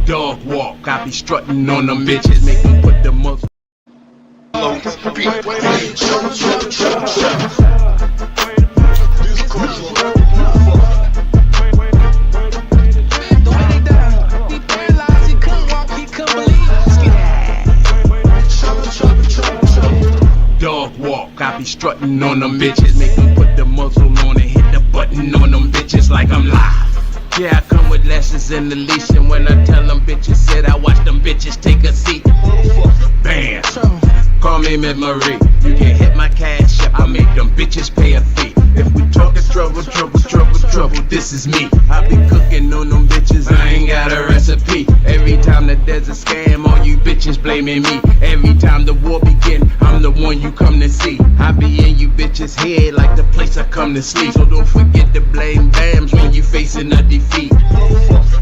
Dog walk, I be strutting on them bitches, make them put the muzzle. Dog walk, I be strutting on them bitches, make them put the muzzle on and hit the button on them bitches like I'm live. Yeah, I come with lessons in the leash, and when I tell them bitches, said I watch them bitches take a seat. Bam, call me memory. You can hit my cash up, I make them bitches pay a fee. If we talking trouble, this is me. I be cooking on them bitches, I ain't got a recipe. Every time that there's a scam, all you bitches blaming me. Every time the war begin, I'm the one you come to see. I be in you bitches' head like the place I come to sleep. So don't forget to blame BAMs when you facing a defeat.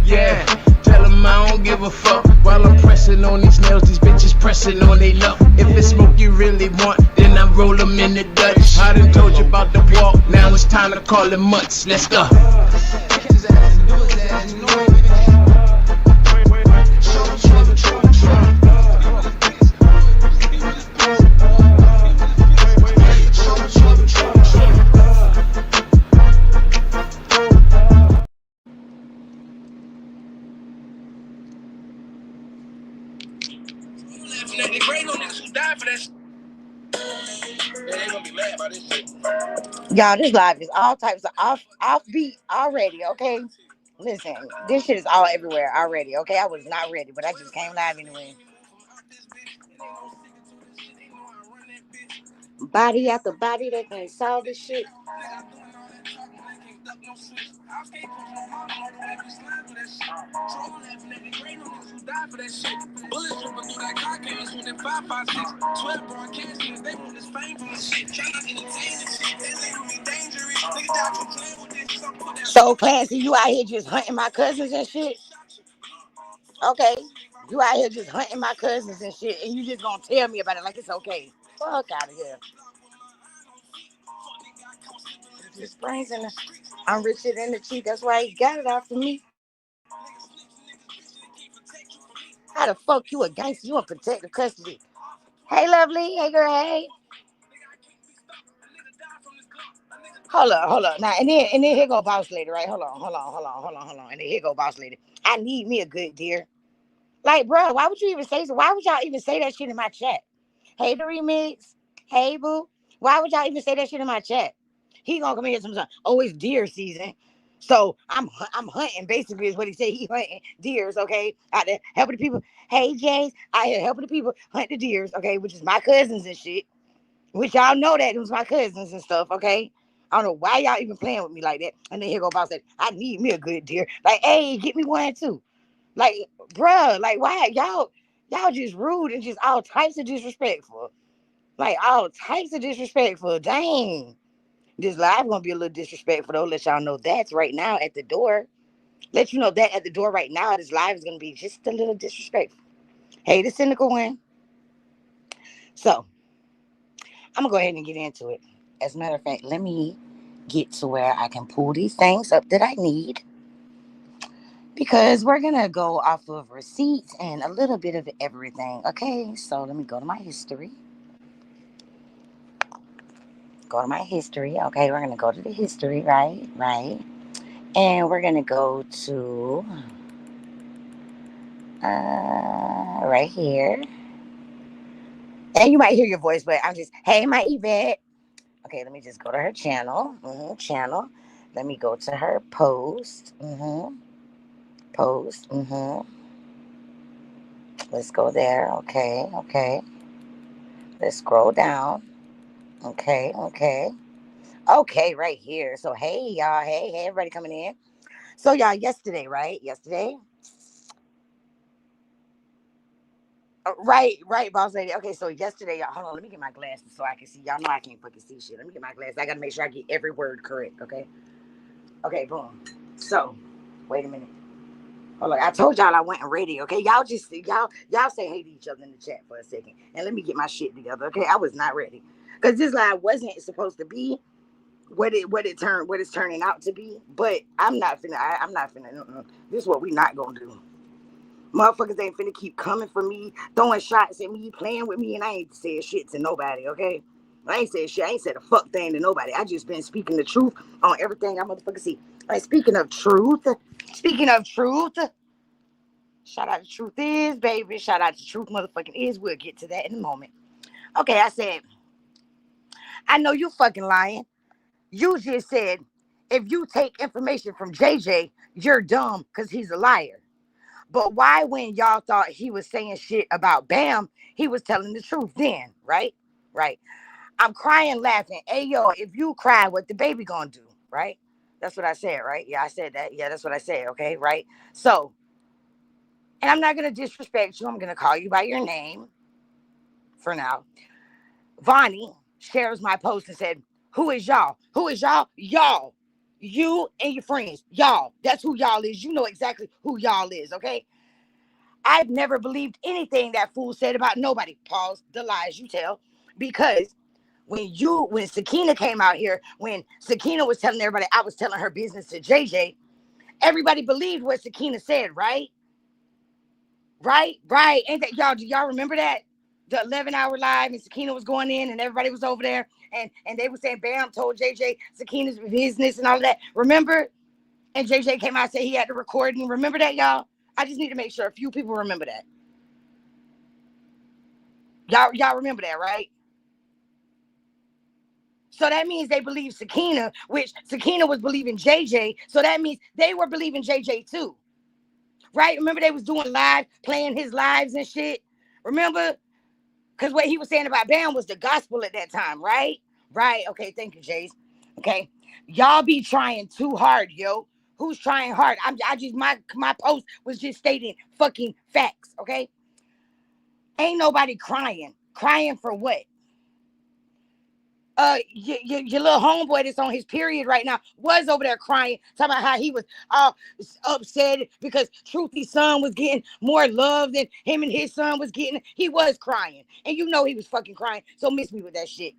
Yeah, tell them I don't give a fuck. While I'm pressing on these nails, these bitches pressing on they luck. If it's smoke you really want, then I roll them in the Dutch. I done told you about the walk, now it's time to call it mutts. Let's go. Y'all, this live is all types of offbeat already, okay? Listen, this shit is all everywhere already, okay? I was not ready, but I just came live anyway. Body after body, they can't solve this shit. So Clancy, you out here just hunting my cousins and shit? Okay. You out here just hunting my cousins and shit, and you just gonna tell me about it like it's okay. Fuck out of here. Just brains in the, I'm richer than the cheek, that's why he got it after me. How the fuck you a gangster? You in protective custody. Hey, lovely. Hey, girl. Hey. Hold up. Now, and then here go boss lady, right? Hold on. And then here go boss lady. I need me a good deer. Like, bro, why would you even say so? Why would y'all even say that shit in my chat? Hey, the remix. Hey, boo. Why would y'all even say that shit in my chat? He gonna come in here sometimes. Oh, it's deer season. So I'm hunting, basically, is what he said. He hunting deers, okay? Out there helping the people. Hey, Jace, out here helping the people hunt the deers, okay? Which is my cousins and shit. Which y'all know that it was my cousins and stuff, okay? I don't know why y'all even playing with me like that. And then here go boss said, I need me a good deer. Like, hey, get me one too. Like, bruh, like why y'all just rude and just all types of disrespectful. Like all types of disrespectful. Dang. This live gonna be a little disrespectful though. Let y'all know that's right now at the door. Let you know that at the door right now. This live is gonna be just a little disrespectful. Hey, the cynical one. So I'm gonna go ahead and get into it. As a matter of fact, let me get to where I can pull these things up that I need. Because we're gonna go off of receipts and a little bit of everything. Okay, so let me go to my history. Okay, we're gonna go to the history, right? And we're gonna go to right here. And you might hear your voice, but I'm just, hey, my Yvette. Okay, let me just go to her channel. Channel. Let me go to her post. Post. Let's go there. Okay. Let's scroll down. Okay, right here. So, hey, y'all. Hey, everybody coming in. So, y'all, yesterday, right? Right, boss lady. Okay, so yesterday, y'all, hold on. Let me get my glasses so I can see. Y'all know I can't fucking see shit. Let me get my glasses. I got to make sure I get every word correct, okay? Okay, boom. So, wait a minute. Oh, look, I told y'all I wasn't ready, okay? Y'all say hey to each other in the chat for a second. And let me get my shit together, okay? I was not ready. Because this live wasn't supposed to be what it's turning out to be. But I'm not finna. This is what we not gonna do. Motherfuckers ain't finna keep coming for me, throwing shots at me, playing with me, and I ain't said shit to nobody, okay? I ain't said shit. I ain't said a fuck thing to nobody. I just been speaking the truth on everything I motherfucking see. Like, speaking of truth, shout out to Truth Is, baby. Shout out to Truth motherfucking Is. We'll get to that in a moment. Okay, I said, I know you fucking lying. You just said, if you take information from JJ, you're dumb because he's a liar. But why, when y'all thought he was saying shit about Bam, he was telling the truth then, right? Right. I'm crying, laughing. Hey, yo, if you cry, what the baby gonna do, right? That's what I said, right? Yeah, I said that. Yeah, that's what I said, okay, right? So, and I'm not gonna disrespect you. I'm gonna call you by your name for now. Vonnie shares my post and said, who is y'all? Who is y'all? Y'all. You and your friends. Y'all. That's who y'all is. You know exactly who y'all is, okay? I've never believed anything that fool said about nobody. Pause the lies you tell. Because when Sakina came out here, when Sakina was telling everybody I was telling her business to JJ, everybody believed what Sakina said, right? Right. Ain't that y'all? Do y'all remember that? The 11-hour live and Sakina was going in and everybody was over there and they were saying Bam told JJ Sakina's business and all of that. Remember? And JJ came out and said he had to record and remember that, y'all? I just need to make sure a few people remember that. Y'all remember that, right? So that means they believe Sakina, which Sakina was believing JJ. So that means they were believing JJ too. Right? Remember they was doing live, playing his lives and shit? Remember? Because what he was saying about Bam was the gospel at that time, right? Right. Okay, thank you, Jace. Okay. Y'all be trying too hard, yo. Who's trying hard? My post was just stating fucking facts, okay? Ain't nobody crying. Crying for what? Your little homeboy that's on his period right now was over there crying, talking about how he was all upset because Truthy's son was getting more love than him and his son was getting. He was crying, and you know he was fucking crying. So miss me with that shit.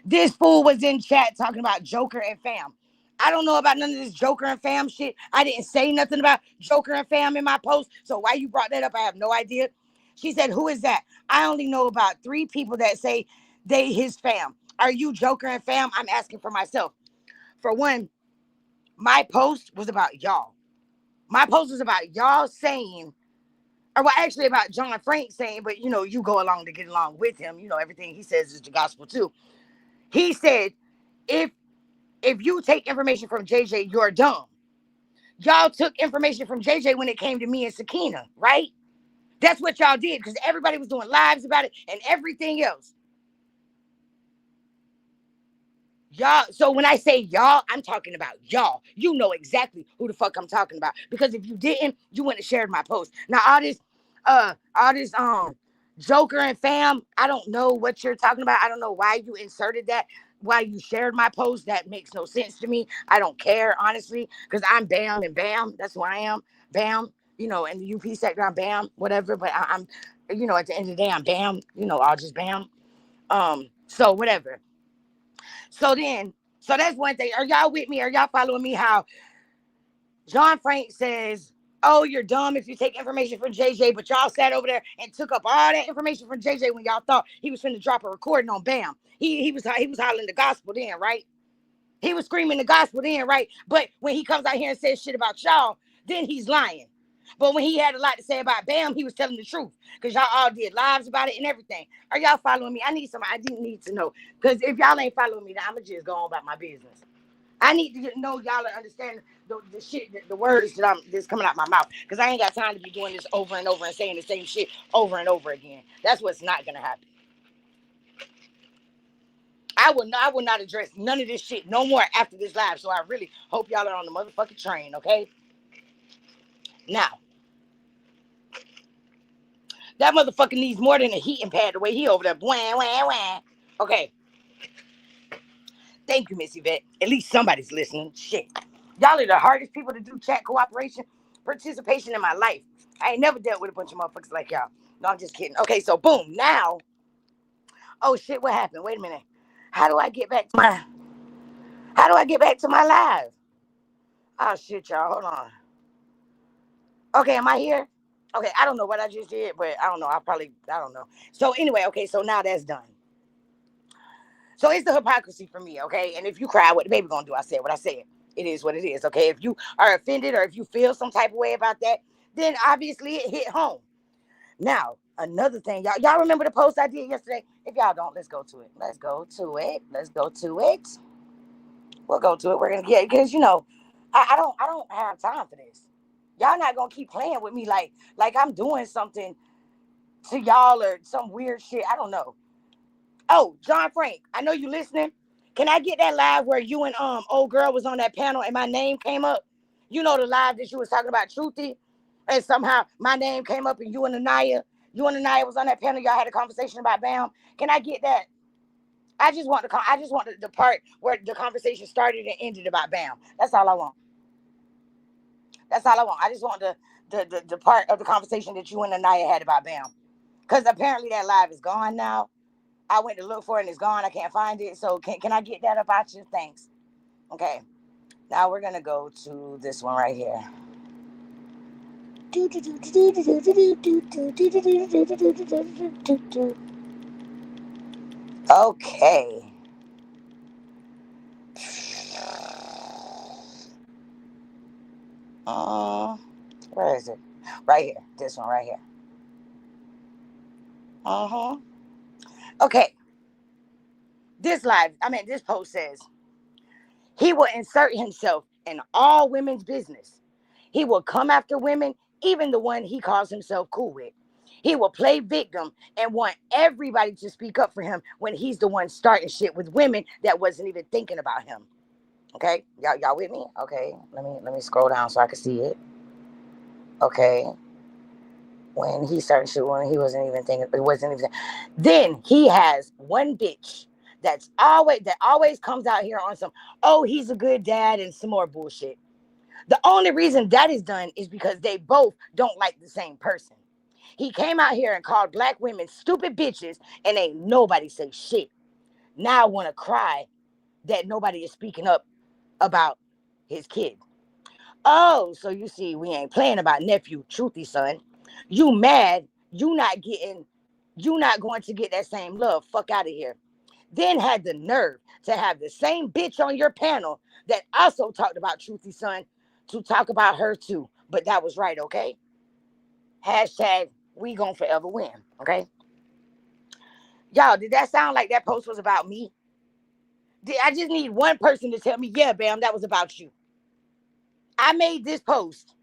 This fool was in chat talking about Joker and Fam. I don't know about none of this Joker and Fam shit. I didn't say nothing about Joker and Fam in my post. So why you brought that up, I have no idea. She said, who is that? I only know about 3 people that say they his fam. Are you Joker and Fam? I'm asking for myself. For one, my post was about y'all. My post was about y'all saying, or well, actually about John Frank saying, but you know, you go along to get along with him. You know, everything he says is the gospel too. He said, if you take information from JJ, you're dumb. Y'all took information from JJ when it came to me and Sakina, right? That's what y'all did because everybody was doing lives about it and everything else. Y'all, so when I say y'all, I'm talking about y'all. You know exactly who the fuck I'm talking about. Because if you didn't, you wouldn't have shared my post. Now all this Joker and Fam, I don't know what you're talking about. I don't know why you inserted that, why you shared my post. That makes no sense to me. I don't care, honestly, because I'm Bam and Bam. That's who I am. Bam, you know, in the UP sector, I'm Bam, whatever. But I'm, you know, at the end of the day, I'm Bam, you know, I'll just Bam. So whatever. So that's one thing. Are y'all with me? Are y'all following me? How John Frank says, oh, you're dumb if you take information from JJ, but y'all sat over there and took up all that information from JJ when y'all thought he was finna drop a recording on Bam. He was hollering the gospel then, right? He was screaming the gospel then, right? But when he comes out here and says shit about y'all, then he's lying. But when he had a lot to say about Bam, he was telling the truth. Because y'all all did lives about it and everything. Are y'all following me? I didn't need to know. Because if y'all ain't following me, then I'm going to just go on about my business. I need to know y'all to understand the shit, the words that's coming out my mouth. Because I ain't got time to be doing this over and over and saying the same shit over and over again. That's what's not going to happen. I will not address none of this shit no more after this live. So I really hope y'all are on the motherfucking train, okay? Now, that motherfucker needs more than a heating pad the way he over there. Wah, wah, wah. Okay. Thank you, Miss Yvette. At least somebody's listening. Shit. Y'all are the hardest people to do chat cooperation. participation in my life. I ain't never dealt with a bunch of motherfuckers like y'all. No, I'm just kidding. Okay, so boom, now. Oh shit, what happened? Wait a minute. How do I get back to my live? Oh shit, y'all. Hold on. Okay, am I here? Okay, I don't know what I just did, but I don't know. I don't know. So anyway, okay, so now that's done. So it's the hypocrisy for me, okay? And if you cry, what the baby gonna do? I said what I said. It is what it is, okay? If you are offended or if you feel some type of way about that, then obviously it hit home. Now, another thing, y'all remember the post I did yesterday? If y'all don't, let's go to it. Let's go to it. We'll go to it. We're gonna because I don't have time for this. Y'all not gonna keep playing with me like I'm doing something to y'all or some weird shit. I don't know. Oh, John Frank, I know you listening. Can I get that live where you and old girl was on that panel and my name came up? You know the live that you was talking about Truthy, and somehow my name came up and you and Anaya was on that panel. Y'all had a conversation about BAM. Can I get that? I just want the part where the conversation started and ended about BAM. That's all I want. I just want the part of the conversation that you and Anaya had about BAM. Because apparently that live is gone now. I went to look for it and it's gone. I can't find it. So can I get that about you? Thanks. Okay. Now we're going to go to this one right here. Okay. Where is it? Right here. This one right here. Okay. This post says, he will insert himself in all women's business. He will come after women, even the one he calls himself cool with. He will play victim and want everybody to speak up for him when he's the one starting shit with women that wasn't even thinking about him. Okay, y'all with me? Okay, let me scroll down so I can see it. Okay, when he started shit when he wasn't even thinking, it wasn't even. Then he has one bitch that always comes out here on some, oh, he's a good dad and some more bullshit. The only reason that is done is because they both don't like the same person. He came out here and called black women stupid bitches and ain't nobody say shit. Now I want to cry that nobody is speaking up about his kid. Oh, so you see, we ain't playing about nephew, Truthy son. You mad, you not going to get that same love. Fuck out of here. Then had the nerve to have the same bitch on your panel that also talked about Truthy son to talk about her too. But that was right, okay? Hashtag we gon' forever win, okay? Y'all, did that sound like that post was about me? I just need one person to tell me, yeah, Bam, that was about you. I made this post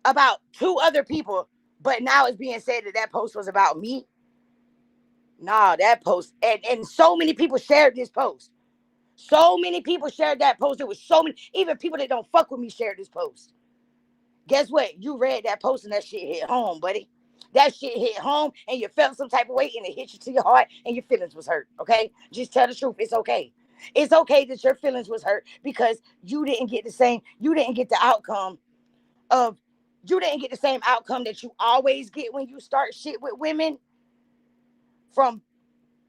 about two other people, but now it's being said that post was about me. Nah, that post, and so many people shared this post. So many people shared that post. It was so many, even people that don't fuck with me shared this post. Guess what? You read that post and that shit hit home, buddy. That shit hit home and you felt some type of way and it hit you to your heart and your feelings was hurt, okay? Just tell the truth. It's okay. It's okay that your feelings was hurt because you didn't get the same outcome that you always get when you start shit with women from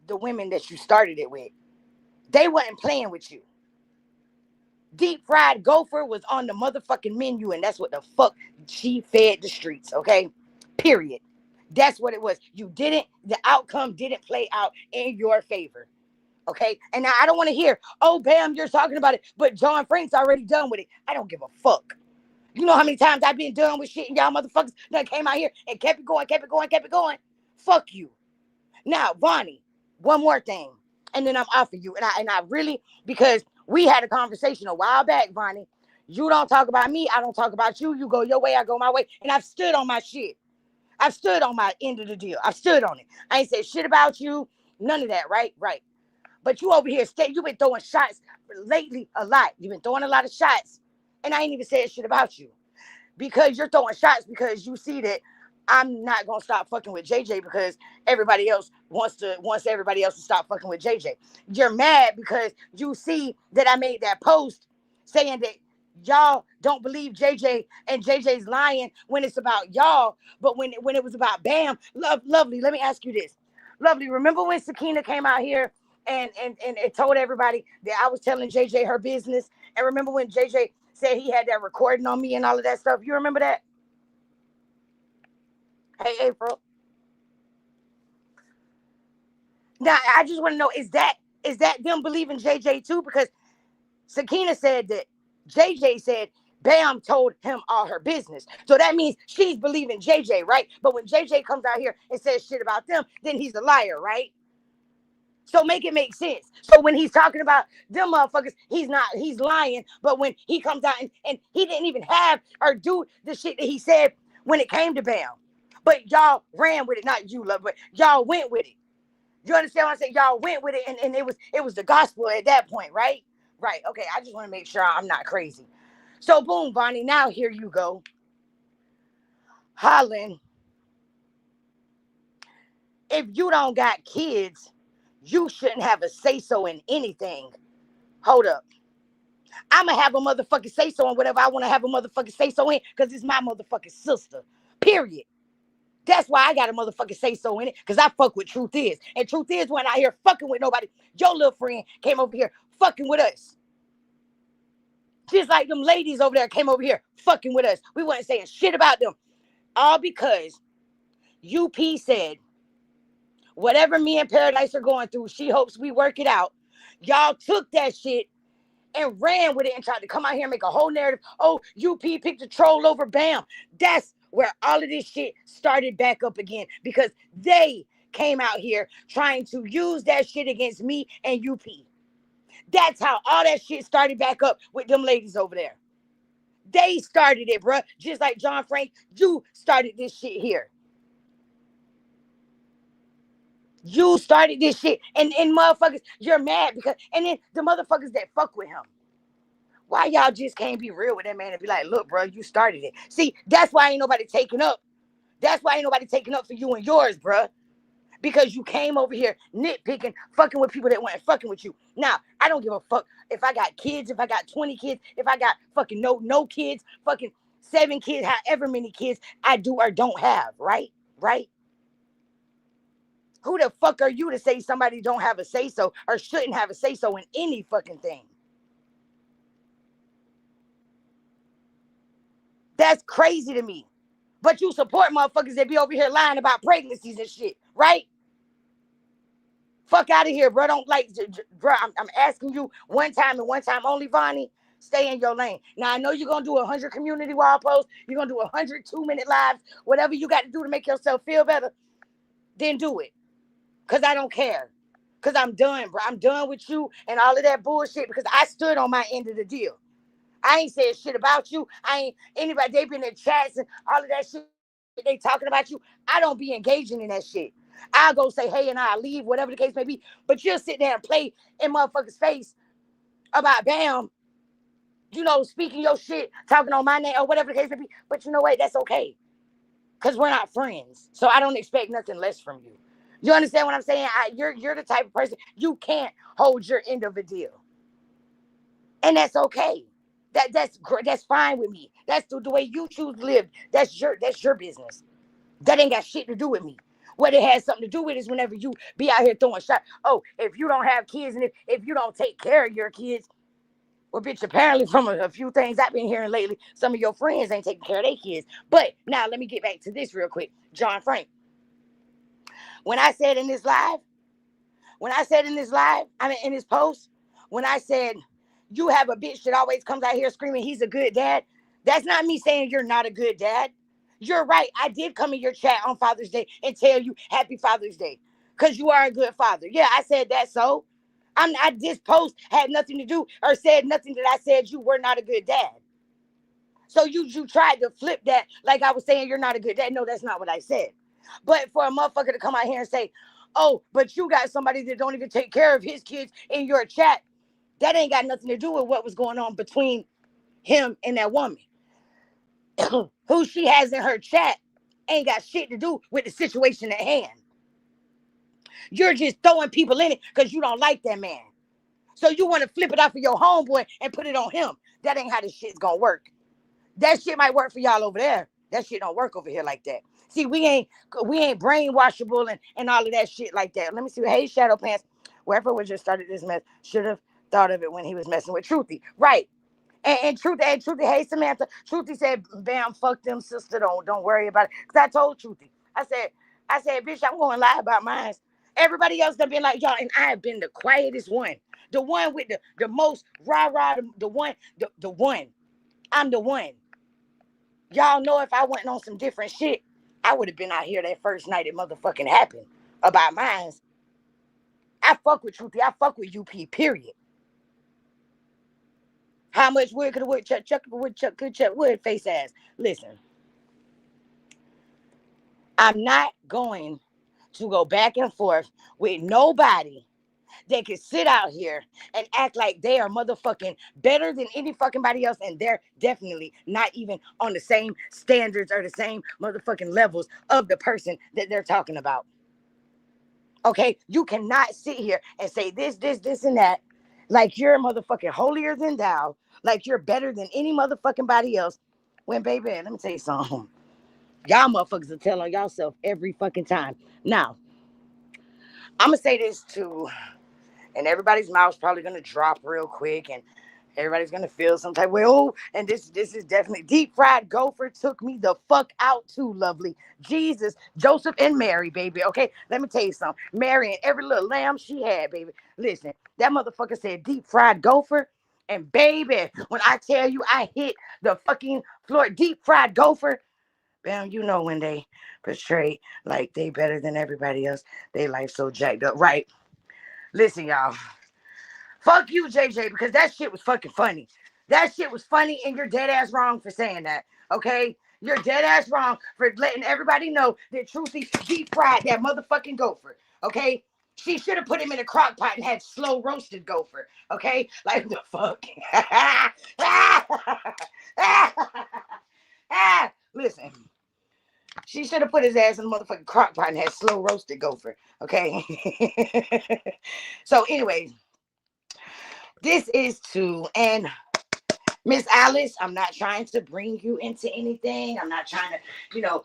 the women that you started it with. They wasn't playing with you. Deep fried gopher was on the motherfucking menu, and that's what the fuck she fed the streets, okay? Period. That's what it was. The outcome didn't play out in your favor, okay? And now I don't want to hear, oh, Bam, you're talking about it, but John Frank's already done with it. I don't give a fuck. You know how many times I've been done with shit and y'all motherfuckers that came out here and kept it going. Fuck you. Now, Vonnie, one more thing, and then I'm off of you. And I really, because we had a conversation a while back, Vonnie. You don't talk about me. I don't talk about you. You go your way, I go my way. And I've stood on my shit. I've stood on my end of the deal. I've stood on it. I ain't said shit about you. None of that, right? Right. But you over here, you've been throwing shots lately a lot. You've been throwing a lot of shots. And I ain't even said shit about you. Because you're throwing shots because you see that I'm not going to stop fucking with JJ because everybody else wants everybody else to stop fucking with JJ. You're mad because you see that I made that post saying that Y'all don't believe JJ and JJ's lying when it's about y'all, but when it was about Bam, Lovely, let me ask you this. Lovely, remember when Sakina came out here and it told everybody that I was telling JJ her business? And remember when JJ said he had that recording on me and all of that stuff? You remember that? Hey, April. Now I just want to know, is that them believing JJ too? Because Sakina said that JJ said Bam told him all her business. So that means she's believing JJ, right? But when JJ comes out here and says shit about them, then he's a liar, right? So make it make sense. So when he's talking about them motherfuckers, he's lying. But when he comes out and he didn't even have or do the shit that he said when it came to Bam. But y'all ran with it, not you, love, but y'all went with it. You understand what I'm saying? Y'all went with it, and it was the gospel at that point, right? Right. Okay. I just want to make sure I'm not crazy. So boom, Bonnie. Now here you go. Holland, if you don't got kids, you shouldn't have a say-so in anything. Hold up. I'ma have a motherfucking say-so in whatever I want to have a motherfucking say-so in, because it's my motherfucking sister. Period. That's why I got a motherfucking say-so in it, because I fuck with Truth Is. And Truth Is when out here fucking with nobody. Your little friend came over here fucking with us. Just like them ladies over there came over here fucking with us. We wasn't saying shit about them. All because UP said, whatever me and Paradise are going through, she hopes we work it out. Y'all took that shit and ran with it and tried to come out here and make a whole narrative. Oh, UP picked a troll over Bam. That's where all of this shit started back up again, because they came out here trying to use that shit against me and UP. That's how all that shit started back up with them ladies over there. They started it, bruh. Just like John Frank, you started this shit here. You started this shit. And motherfuckers, you're mad because, and then the motherfuckers that fuck with him. Why y'all just can't be real with that man and be like, look, bro, you started it. See, that's why ain't nobody taking up. That's why ain't nobody taking up for you and yours, bruh. Because you came over here nitpicking, fucking with people that weren't fucking with you. Now, I don't give a fuck if I got kids, if I got 20 kids, if I got fucking no kids, fucking 7 kids, however many kids I do or don't have, right? Right? Who the fuck are you to say somebody don't have a say-so or shouldn't have a say-so in any fucking thing? That's crazy to me. But you support motherfuckers that be over here lying about pregnancies and shit, right? Fuck out of here, bro. Don't like, bro. I'm asking you one time and one time only, Vonnie. Stay in your lane. Now, I know you're going to do 100 community wall posts. You're going to do 100 2-minute lives. Whatever you got to do to make yourself feel better, then do it. Because I don't care. Because I'm done, bro. I'm done with you and all of that bullshit, because I stood on my end of the deal. I ain't said shit about you. I ain't anybody. They been in chats and all of that shit. They talking about you. I don't be engaging in that shit. I'll go say hey and I'll leave, whatever the case may be. But you'll sit there and play in motherfuckers' face about Bam, speaking your shit, talking on my name or whatever the case may be. But you know what? That's okay. Because we're not friends. So I don't expect nothing less from you. You understand what I'm saying? You're the type of person, you can't hold your end of a deal. And that's okay. That's fine with me. That's the way you choose to live. That's your business. That ain't got shit to do with me. What it has something to do with is whenever you be out here throwing shots. Oh, if you don't have kids and if you don't take care of your kids, well, bitch, apparently from a few things I've been hearing lately, some of your friends ain't taking care of their kids. But now let me get back to this real quick. John Frank. When I said in this live, in this post, when I said, you have a bitch that always comes out here screaming he's a good dad, that's not me saying you're not a good dad. You're right. I did come in your chat on Father's Day and tell you Happy Father's Day because you are a good father. Yeah, I said that. So this post had nothing to do or said nothing that I said you were not a good dad. So you tried to flip that like I was saying you're not a good dad. No, that's not what I said. But for a motherfucker to come out here and say, oh, but you got somebody that don't even take care of his kids in your chat, that ain't got nothing to do with what was going on between him and that woman. Who she has in her chat ain't got shit to do with the situation at hand. You're just throwing people in it because you don't like that man. So you want to flip it off of your homeboy and put it on him. That ain't how this shit's gonna work. That shit might work for y'all over there. That shit don't work over here like that. See, we ain't brainwashable and all of that shit like that. Let me see. Hey, Shadow Pants. Whoever was just started this mess should have thought of it when he was messing with Truthy. Right. And Truthy, hey Samantha. Truthy said, "Bam, fuck them, sister. Don't worry about it." Cause I told Truthy, I said, "Bitch, I'm going to lie about mine." Everybody else done been like y'all, and I have been the quietest one, the one with the most rah rah, the one, the one. I'm the one. Y'all know if I wasn't on some different shit, I would have been out here that first night it motherfucking happened about mine. I fuck with Truthy. I fuck with UP. Period. How much wood could a woodchuck chuck if a woodchuck could chuck wood? Face ass. Listen, I'm not going to go back and forth with nobody that can sit out here and act like they are motherfucking better than any fucking body else, and they're definitely not even on the same standards or the same motherfucking levels of the person that they're talking about. Okay, you cannot sit here and say this, and that, like you're motherfucking holier than thou, like you're better than any motherfucking body else. When, baby, let me tell you something. Y'all motherfuckers are telling y'allself every fucking time. Now, I'm gonna say this too, and everybody's mouth's probably gonna drop real quick, and everybody's gonna feel some type of way. Oh, and this is definitely deep fried gopher took me the fuck out too, lovely. Jesus, Joseph, and Mary, baby. Okay, let me tell you something. Mary and every little lamb she had, baby. Listen, that motherfucker said deep fried gopher. And baby, when I tell you I hit the fucking floor, deep fried gopher, bam, you know when they portray like they better than everybody else, they life so jacked up. Right. Listen, y'all. Fuck you, JJ, because that shit was fucking funny. That shit was funny, and you're dead ass wrong for saying that. Okay? You're dead ass wrong for letting everybody know that Truthy deep fried that motherfucking gopher. Okay? She should have put him in a crock pot and had slow roasted gopher. Okay? Like the fuck. Listen. She should have put his ass in a motherfucking crock pot and had slow roasted gopher. Okay? So, anyways. This is to, and Miss Alice, I'm not trying to bring you into anything. I'm not trying to,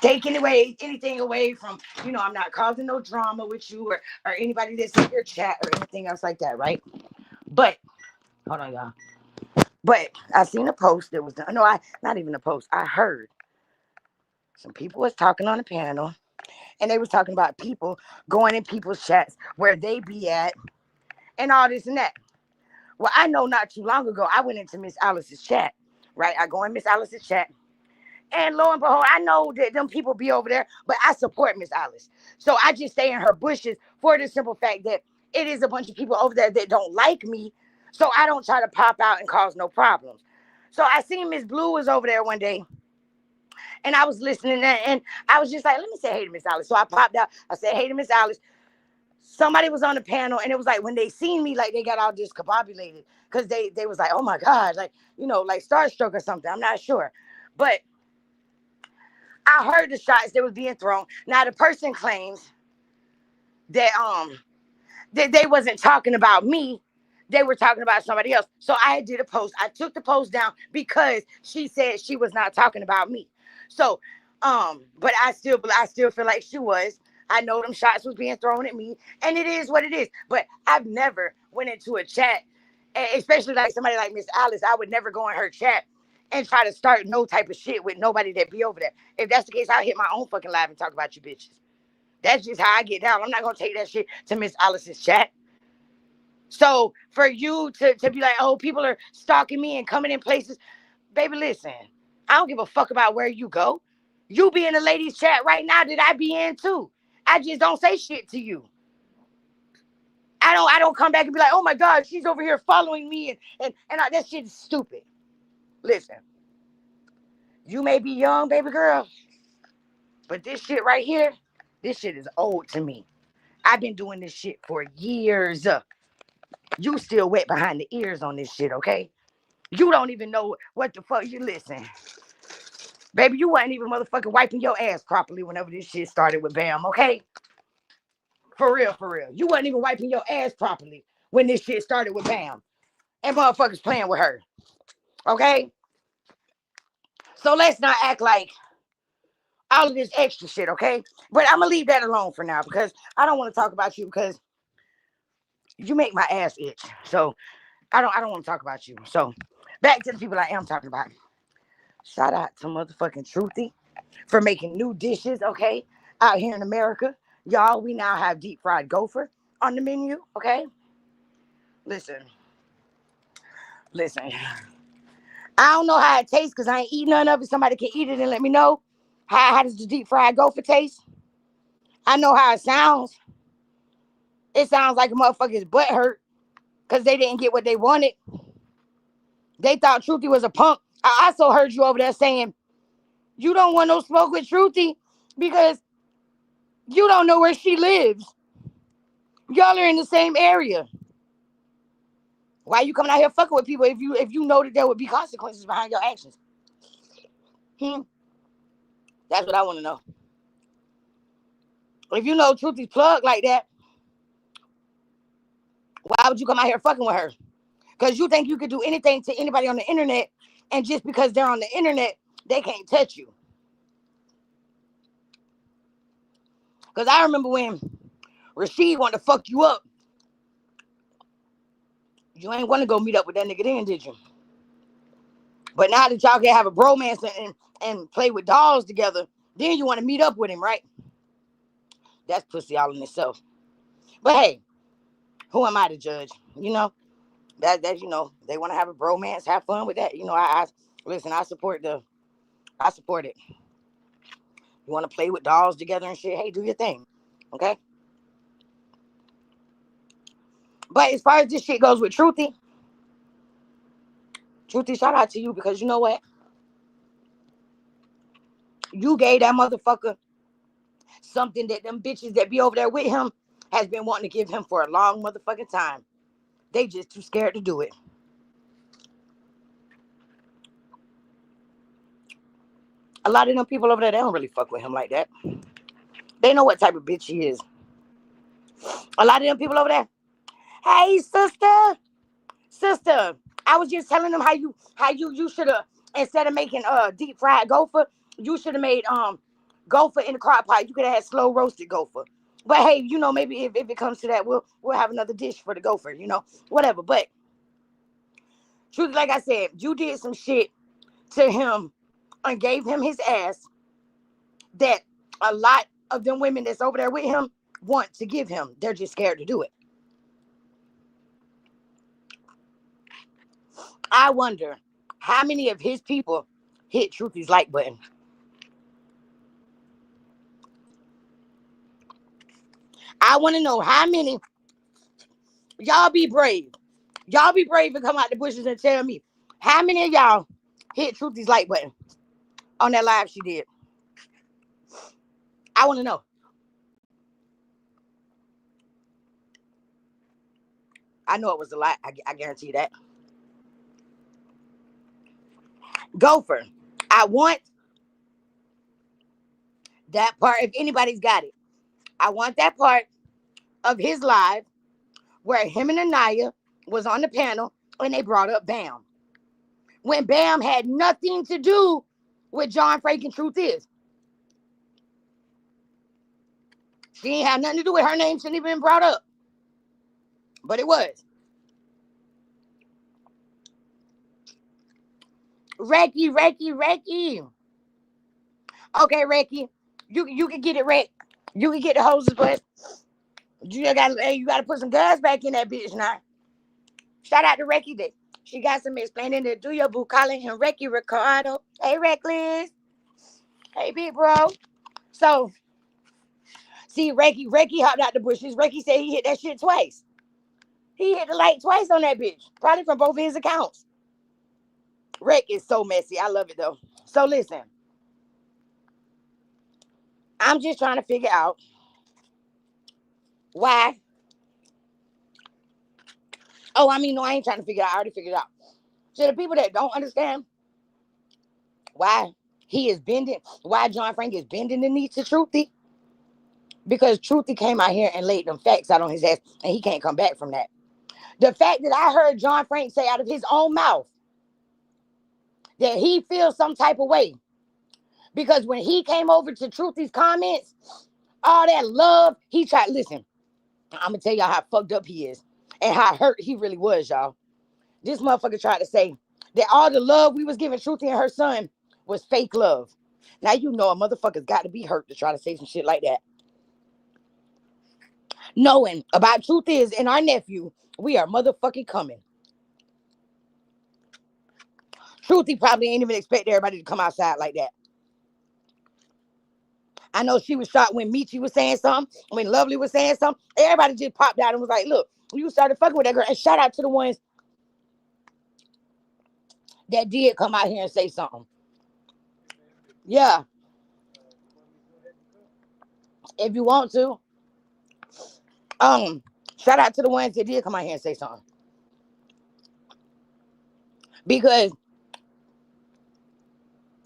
take anything away from, I'm not causing no drama with you or anybody that's in your chat or anything else like that, right? But, hold on, y'all. But I seen a post that was done. No, not even a post. I heard some people was talking on the panel, and they was talking about people going in people's chats where they be at and all this and that. Well, I know not too long ago, I went into Miss Alice's chat, right? I go in Miss Alice's chat, and lo and behold, I know that them people be over there, but I support Miss Alice. So I just stay in her bushes for the simple fact that it is a bunch of people over there that don't like me, so I don't try to pop out and cause no problems. So I seen Miss Blue was over there one day, and I was listening, and I was just like, let me say hey to Miss Alice. So I popped out. I said hey to Miss Alice. Somebody was on the panel, and it was like when they seen me, like they got all discombobulated because they was like, oh my God, like, like starstruck or something. I'm not sure. But I heard the shots that was being thrown. Now the person claims that that they wasn't talking about me. They were talking about somebody else. So I did a post. I took the post down because she said she was not talking about me. So but I still feel like she was. I know them shots was being thrown at me, and it is what it is. But I've never went into a chat, especially like somebody like Miss Alice. I would never go in her chat and try to start no type of shit with nobody that be over there. If that's the case, I'll hit my own fucking live and talk about you bitches. That's just how I get down. I'm not gonna take that shit to Miss Alice's chat. So for you to be like, oh, people are stalking me and coming in places, baby, listen. I don't give a fuck about where you go. You be in the ladies' chat right now that I be in too. I just don't say shit to you. I don't come back and be like, oh my God, she's over here following me and that shit is stupid. Listen, you may be young, baby girl, but this shit right here, this shit is old to me. I've been doing this shit for years. You still wet behind the ears on this shit, okay? You don't even know what the fuck you listen. Baby, you wasn't even motherfucking wiping your ass properly whenever this shit started with Bam, okay? For real, for real. You wasn't even wiping your ass properly when this shit started with Bam. and motherfuckers playing with her. Okay? So let's not act like all of this extra shit, okay? But I'm gonna leave that alone for now because I don't want to talk about you because you make my ass itch. So I don't want to talk about you. So back to the people I am talking about. Shout out to motherfucking Truthy for making new dishes, okay? Out here in America. Y'all, we now have deep fried gopher on the menu, okay? Listen. Listen. I don't know how it tastes because I ain't eating none of it. Somebody can eat it and let me know. How does the deep fried gopher taste? I know how it sounds. It sounds like a motherfucker's butt hurt because they didn't get what they wanted. They thought Truthy was a punk. I also heard you over there saying, you don't want no smoke with Truthy because you don't know where she lives. Y'all are in the same area. Why you coming out here fucking with people if you know that there would be consequences behind your actions? That's what I want to know. If you know Truthy's plugged like that, why would you come out here fucking with her? Because you think you could do anything to anybody on the internet, and just because they're on the internet, they can't touch you. Because I remember when Rashid wanted to fuck you up, you ain't want to go meet up with that nigga then, did you? But now that y'all can have a bromance and play with dolls together, then you want to meet up with him, right? That's pussy all in itself. But hey, who am I to judge? You know, that they want to have a bromance, have fun with that. You know, I listen, I support it. You want to play with dolls together and shit, hey, do your thing. Okay? But as far as this shit goes with Truthy, shout out to you because you know what? You gave that motherfucker something that them bitches that be over there with him has been wanting to give him for a long motherfucking time. They just too scared to do it. A lot of them people over there, they don't really fuck with him like that. They know what type of bitch he is. A lot of them people over there, hey, sister, I was just telling them how you should have, instead of making deep fried gopher, you should have made gopher in the crock pot. You could have had slow roasted gopher. But hey, you know, maybe if it comes to that, we'll have another dish for the gopher, you know, whatever. But truth, like I said, you did some shit to him and gave him his ass that a lot of them women that's over there with him want to give him. They're just scared to do it. I wonder how many of his people hit Truthy's like button. I want to know how many. Y'all be brave. Y'all be brave and come out the bushes and tell me how many of y'all hit Truthy's like button on that live she did. I want to know. I know it was a lot. I guarantee you that. Gopher. I want that part. If anybody's got it, I want that part of his live where him and Anaya was on the panel and they brought up Bam. When Bam had nothing to do with John Franken Truth Is. She ain't had nothing to do with her name. Shouldn't even been brought up. But it was. Recky. Okay, Recky. You can get it, Reck. You can get the hoses, but you gotta put some gas back in that bitch now. Shout out to Recky Day. She got some explaining to do your boo calling him Recky Ricardo. Hey, Reckless. Hey, big bro. So, see, Recky hopped out the bushes. Recky said he hit that shit twice. He hit the light twice on that bitch. Probably from both of his accounts. Reck is so messy. I love it, though. So, listen. I'm just trying to figure out why. Oh, I mean, no, I ain't trying to figure it out. I already figured it out. So, the people that don't understand why he is bending, why John Frank is bending the knee to Truthy, because Truthy came out here and laid them facts out on his ass, and he can't come back from that. The fact that I heard John Frank say out of his own mouth that he feels some type of way because when he came over to Truthy's comments, all that love, he tried, listen, I'm going to tell y'all how fucked up he is and how hurt he really was, y'all. This motherfucker tried to say that all the love we was giving Truthy and her son was fake love. Now you know a motherfucker's got to be hurt to try to say some shit like that. Knowing about Truth is and our nephew, we are motherfucking coming. Truthy probably ain't even expect everybody to come outside like that. I know she was shocked when Michi was saying something, when Lovely was saying something. Everybody just popped out and was like, look, you started fucking with that girl. And shout out to the ones that did come out here and say something. Yeah. If you want to. Shout out to the ones that did come out here and say something. Because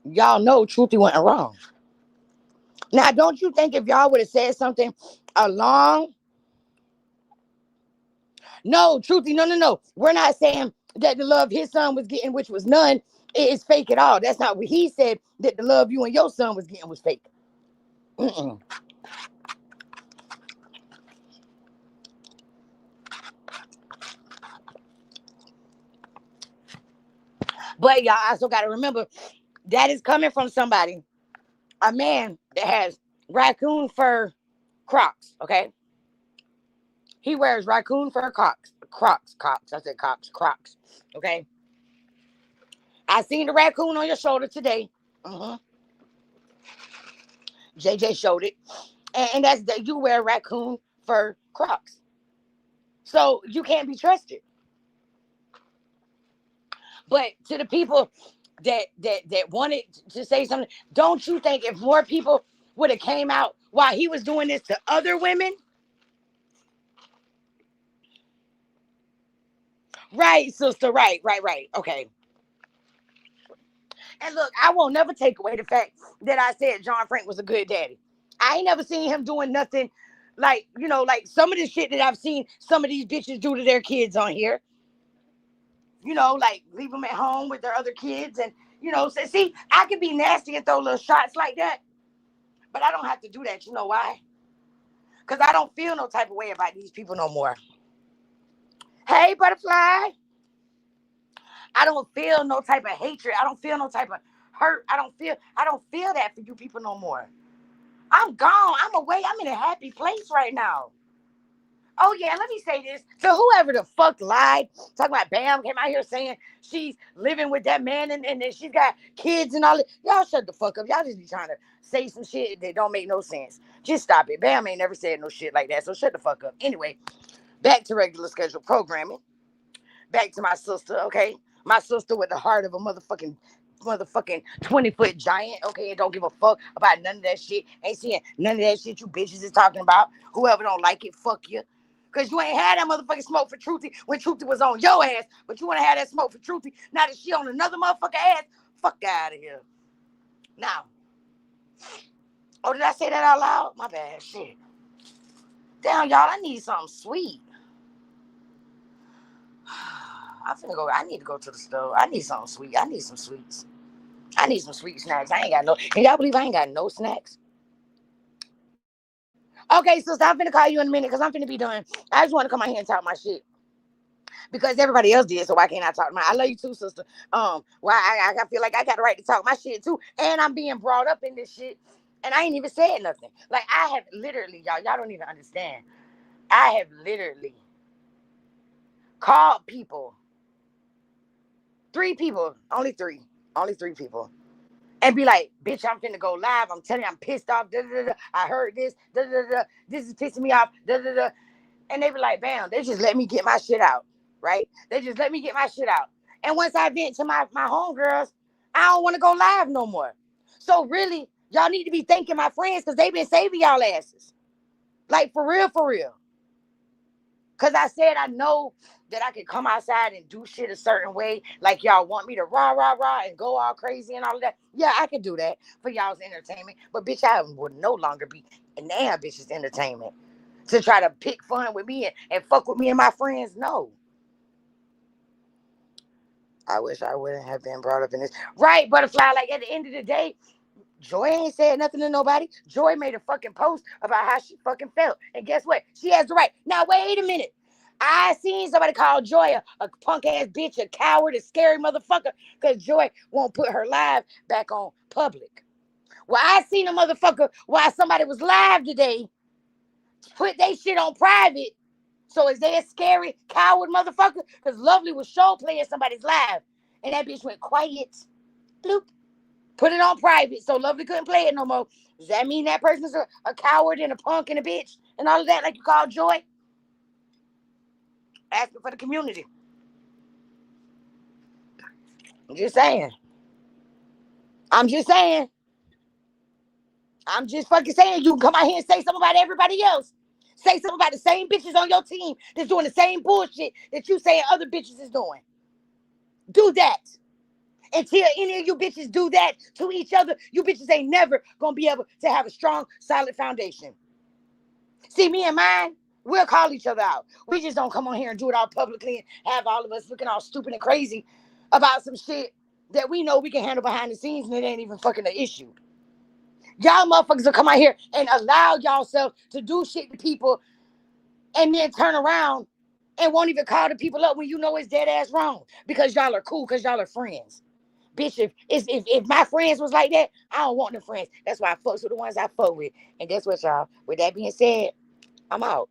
y'all know Truthy went wrong. Now, don't you think if y'all would have said something along... No, Truthy, no. We're not saying that the love his son was getting, which was none, is fake at all. That's not what he said, that the love you and your son was getting was fake. Mm-mm. But y'all also got to remember, that is coming from somebody, a man that has raccoon fur Crocs, okay? He wears raccoon fur Crocs. I said Crocs, okay? I seen the raccoon on your shoulder today. JJ showed it. And that's that you wear raccoon fur Crocs. So you can't be trusted. But to the people that wanted to say something, don't you think if more people would have came out while he was doing this to other women? Right, sister, right. Okay. And look, I won't never take away the fact that I said John Frank was a good daddy. I ain't never seen him doing nothing like, like some of the shit that I've seen some of these bitches do to their kids on here. Like leave them at home with their other kids and, say, see, I can be nasty and throw little shots like that, but I don't have to do that. You know why? Because I don't feel no type of way about these people no more. Hey, butterfly. I don't feel no type of hatred. I don't feel no type of hurt. I don't feel that for you people no more. I'm gone. I'm away. I'm in a happy place right now. Oh, yeah, let me say this. To whoever the fuck lied, talking about Bam came out here saying she's living with that man and she's got kids and all that. Y'all shut the fuck up. Y'all just be trying to say some shit that don't make no sense. Just stop it. Bam ain't never said no shit like that, so shut the fuck up. Anyway, back to regular scheduled programming. Back to my sister, okay? My sister with the heart of a motherfucking 20-foot giant, okay, and don't give a fuck about none of that shit. Ain't seeing none of that shit you bitches is talking about. Whoever don't like it, fuck you. Because you ain't had that motherfucking smoke for Truthy when Truthy was on your ass, but you want to have that smoke for Truthy now that she on another motherfucker ass. Fuck out of here. Now. Oh, did I say that out loud? My bad. Shit. Damn, y'all, I need something sweet. I need to go to the store. I need something sweet. I need some sweets. I need some sweet snacks. I ain't got no. Can y'all believe I ain't got no snacks? Okay, sister, I'm finna call you in a minute because I'm finna be done. I just want to come out here and talk my shit. Because everybody else did, so why can't I talk my? I love you too, sister. I feel like I got the right to talk my shit too. And I'm being brought up in this shit. And I ain't even said nothing. Like I have literally, y'all don't even understand. I have literally called people. 3 people, only three people, and be like, bitch, I'm finna go live. I'm telling you, I'm pissed off. Da, da, da. I heard this. Da, da, da. This is pissing me off. Da, da, da. And they be like, bam, they just let me get my shit out, right? They just let me get my shit out. And once I vent to my homegirls, I don't want to go live no more. So really, y'all need to be thanking my friends because they've been saving y'all asses. Like, for real, for real. Because I said I know that I can come outside and do shit a certain way. Like y'all want me to rah, and go all crazy and all of that. Yeah, I can do that for y'all's entertainment. But bitch, I would no longer be in bitch's entertainment. To try to pick fun with me and fuck with me and my friends, no. I wish I wouldn't have been brought up in this. Right, butterfly. Like at the end of the day, Joy ain't said nothing to nobody. Joy made a fucking post about how she fucking felt. And guess what? She has the right. Now, wait a minute. I seen somebody call Joy a punk ass bitch, a coward, a scary motherfucker, because Joy won't put her live back on public. Well, I seen a motherfucker while somebody was live today put they shit on private. So is they a scary coward motherfucker? Because Lovely was show playing somebody's live. And that bitch went quiet. Bloop. Put it on private so Lovely couldn't play it no more. Does that mean that person's a coward and a punk and a bitch and all of that like you call Joy? Asking for the community. I'm just saying. I'm just saying. I'm just fucking saying you can come out here and say something about everybody else. Say something about the same bitches on your team that's doing the same bullshit that you saying other bitches is doing. Do that. Until any of you bitches do that to each other, you bitches ain't never gonna be able to have a strong, solid foundation. See, me and mine, we'll call each other out. We just don't come on here and do it all publicly and have all of us looking all stupid and crazy about some shit that we know we can handle behind the scenes and it ain't even fucking an issue. Y'all motherfuckers will come out here and allow y'all self to do shit to people and then turn around and won't even call the people up when you know it's dead ass wrong because y'all are cool, because y'all are friends. Bitch, if my friends was like that, I don't want no friends. That's why I fucks with the ones I fuck with. And guess what, y'all? With that being said, I'm out.